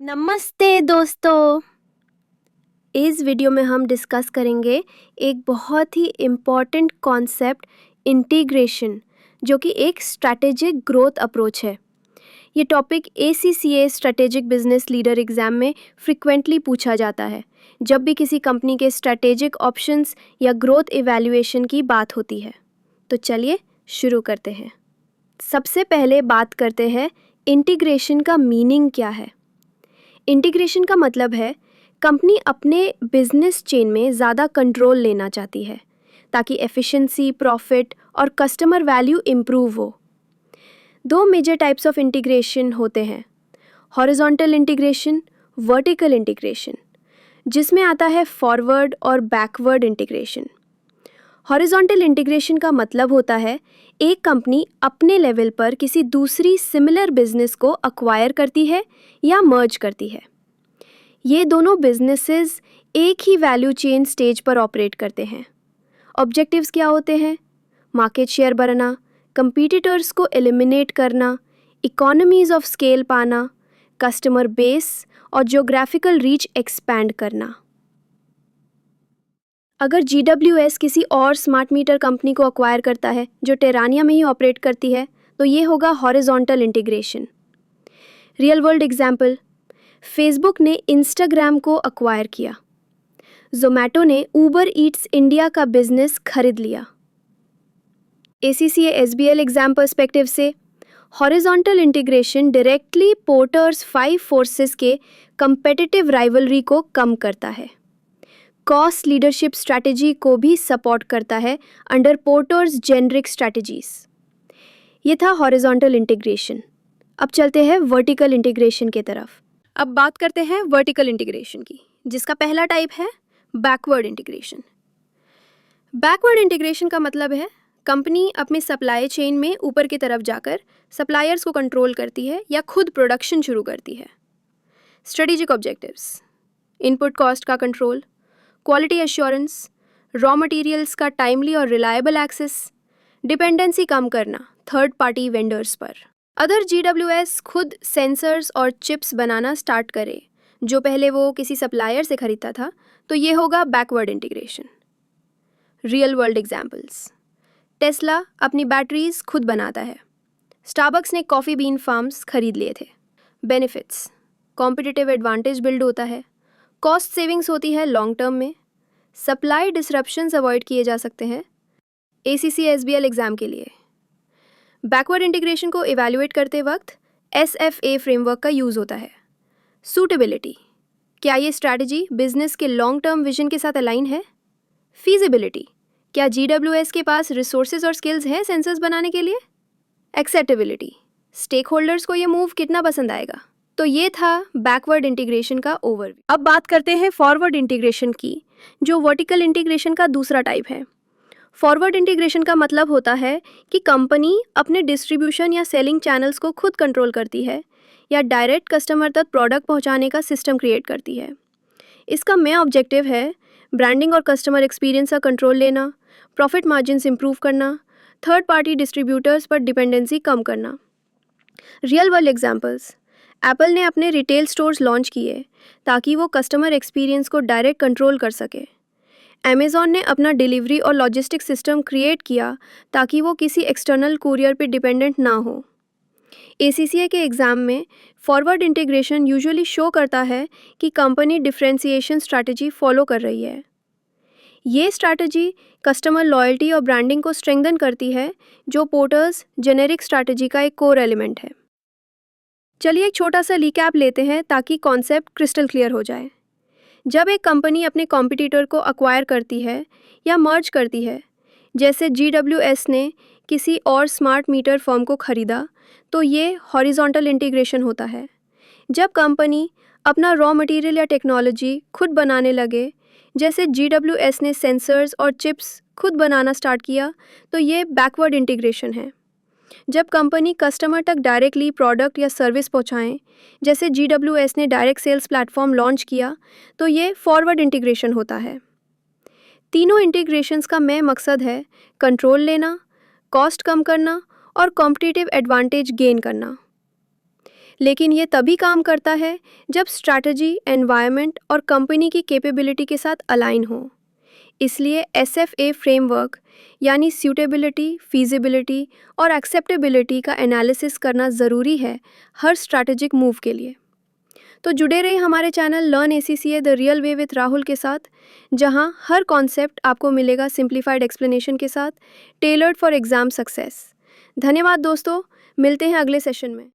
नमस्ते दोस्तों। इस वीडियो में हम डिस्कस करेंगे एक बहुत ही इम्पॉर्टेंट कॉन्सेप्ट इंटीग्रेशन, जो कि एक स्ट्रैटेजिक ग्रोथ अप्रोच है। ये topic ACCA strategic business leader exam में फ्रिक्वेंटली पूछा जाता है जब भी किसी कंपनी के स्ट्रैटेजिक ऑप्शंस या ग्रोथ इवैल्यूएशन की बात होती है। तो चलिए शुरू करते हैं। सबसे पहले बात करते हैं इंटीग्रेशन का मीनिंग क्या है। इंटीग्रेशन का मतलब है कंपनी अपने बिजनेस चेन में ज़्यादा कंट्रोल लेना चाहती है ताकि एफिशिएंसी, प्रॉफिट और कस्टमर वैल्यू इम्प्रूव हो। दो मेजर टाइप्स ऑफ इंटीग्रेशन होते हैं, हॉरिजॉन्टल इंटीग्रेशन, वर्टिकल इंटीग्रेशन, जिसमें आता है फॉरवर्ड और बैकवर्ड इंटीग्रेशन। हॉरिजॉन्टल इंटीग्रेशन का मतलब होता है एक कंपनी अपने लेवल पर किसी दूसरी सिमिलर बिजनेस को अक्वायर करती है या मर्ज करती है। ये दोनों बिजनेसेस एक ही वैल्यू चेन स्टेज पर ऑपरेट करते हैं। ऑब्जेक्टिव्स क्या होते हैं? मार्केट शेयर बढ़ाना, कंपीटिटर्स को एलिमिनेट करना, इकोनॉमीज ऑफ स्केल पाना, कस्टमर बेस और ज्योग्राफिकल रीच एक्सपैंड करना। अगर GWS किसी और स्मार्ट मीटर कंपनी को अक्वायर करता है जो टेरानिया में ही ऑपरेट करती है, तो ये होगा horizontal integration. Real world example, Facebook ने इंस्टाग्राम को अक्वायर किया, जोमैटो ने ऊबर ईट्स इंडिया का बिजनेस खरीद लिया। ACCA SBL एग्जाम पर्सपेक्टिव से horizontal integration directly porters 5 forces के कंपेटिटिव राइवलरी को कम करता है, कॉस्ट लीडरशिप स्ट्रैटेजी को भी सपोर्ट करता है अंडर पोर्टर्स जेनरिक स्ट्रैटेजीज। ये था हॉरिजॉन्टल इंटीग्रेशन। अब चलते हैं वर्टिकल इंटीग्रेशन की तरफ। अब बात करते हैं वर्टिकल इंटीग्रेशन की, जिसका पहला टाइप है बैकवर्ड इंटीग्रेशन। बैकवर्ड इंटीग्रेशन का मतलब है कंपनी अपनी सप्लाई चेन में ऊपर की तरफ जाकर सप्लायर्स को कंट्रोल करती है या खुद प्रोडक्शन शुरू करती है। स्ट्रेटेजिक ऑब्जेक्टिव्स, इनपुट कॉस्ट का control, quality assurance, raw materials का टाइमली और रिलायबल एक्सेस, डिपेंडेंसी कम करना थर्ड पार्टी वेंडर्स पर। अगर GWS खुद सेंसर्स और चिप्स बनाना स्टार्ट करे जो पहले वो किसी सप्लायर से खरीदता था, तो ये होगा backward integration. Real world examples, Tesla अपनी बैटरीज खुद बनाता है, स्टारबक्स ने कॉफ़ी बीन फार्म्स खरीद लिए थे। बेनिफिट्स, कॉम्पिटिटिव एडवांटेज बिल्ड होता है, कॉस्ट सेविंग्स होती है लॉन्ग टर्म में, सप्लाई डिसरप्शंस अवॉइड किए जा सकते हैं। ACCA SBL एग्जाम के लिए बैकवर्ड इंटीग्रेशन को इवैल्यूएट करते वक्त SFA फ्रेमवर्क का यूज़ होता है। सूटेबिलिटी, क्या ये स्ट्रैटेजी बिजनेस के लॉन्ग टर्म विजन के साथ अलाइन है? फीजिबिलिटी, क्या GWS के पास रिसोर्सेज और स्किल्स हैं सेंसर्स बनाने के लिए? एक्सेप्टेबिलिटी, स्टेक होल्डर्स को ये मूव कितना पसंद आएगा? तो ये था बैकवर्ड इंटीग्रेशन का ओवरव्यू। अब बात करते हैं फॉरवर्ड इंटीग्रेशन की, जो वर्टिकल इंटीग्रेशन का दूसरा टाइप है। फॉरवर्ड इंटीग्रेशन का मतलब होता है कि कंपनी अपने डिस्ट्रीब्यूशन या सेलिंग चैनल्स को खुद कंट्रोल करती है या डायरेक्ट कस्टमर तक प्रोडक्ट पहुंचाने का सिस्टम क्रिएट करती है। इसका मेन ऑब्जेक्टिव है ब्रांडिंग और कस्टमर एक्सपीरियंस का कंट्रोल लेना, प्रॉफिट मार्जिन्स इंप्रूव करना, थर्ड पार्टी डिस्ट्रीब्यूटर्स पर डिपेंडेंसी कम करना। रियल वर्ल्ड एग्जांपल्स, एप्पल ने अपने रिटेल स्टोर्स लॉन्च किए ताकि वो कस्टमर एक्सपीरियंस को डायरेक्ट कंट्रोल कर सके। अमेज़ॉन ने अपना डिलीवरी और लॉजिस्टिक सिस्टम क्रिएट किया ताकि वो किसी एक्सटर्नल कुरियर पे डिपेंडेंट ना हो। ACCA के एग्ज़ाम में फॉरवर्ड इंटीग्रेशन यूजुअली शो करता है कि कंपनी डिफरेंशिएशन स्ट्रैटेजी फॉलो कर रही है। ये स्ट्रैटेजी कस्टमर लॉयल्टी और ब्रांडिंग को स्ट्रेंथन करती है, जो पोर्टर्स जेनेरिक स्ट्रैटेजी का एक कोर एलिमेंट है। चलिए एक छोटा सा रिकैप लेते हैं ताकि कॉन्सेप्ट क्रिस्टल क्लियर हो जाए। जब एक कंपनी अपने कॉम्पिटिटर को अक्वायर करती है या मर्ज करती है, जैसे GWS ने किसी और स्मार्ट मीटर फर्म को खरीदा, तो ये हॉरिजॉन्टल इंटीग्रेशन होता है। जब कंपनी अपना रॉ मटेरियल या टेक्नोलॉजी खुद बनाने लगे, जैसे GWS ने सेंसर्स और चिप्स खुद बनाना स्टार्ट किया, तो ये बैकवर्ड इंटीग्रेशन है। जब कंपनी कस्टमर तक डायरेक्टली प्रोडक्ट या सर्विस पहुंचाएं, जैसे GWS ने डायरेक्ट सेल्स प्लेटफॉर्म लॉन्च किया, तो ये फॉरवर्ड इंटीग्रेशन होता है। तीनों इंटीग्रेशंस का मेन मकसद है कंट्रोल लेना, कॉस्ट कम करना और कॉम्पिटिटिव एडवांटेज गेन करना। लेकिन ये तभी काम करता है जब स्ट्रैटेजी, एनवायरनमेंट और कंपनी की कैपेबिलिटी के साथ अलाइन हो। इसलिए SFA फ्रेमवर्क यानी सूटेबिलिटी, फीजिबिलिटी और एक्सेप्टेबिलिटी का एनालिसिस करना ज़रूरी है हर स्ट्रैटेजिक मूव के लिए। तो जुड़े रहिए हमारे channel learn ACCA the real way with Rahul के साथ, जहां हर कॉन्सेप्ट आपको मिलेगा सिंप्लीफाइड एक्सप्लेनेशन के साथ, टेलर्ड फॉर एग्ज़ाम सक्सेस। धन्यवाद दोस्तों, मिलते हैं अगले सेशन में।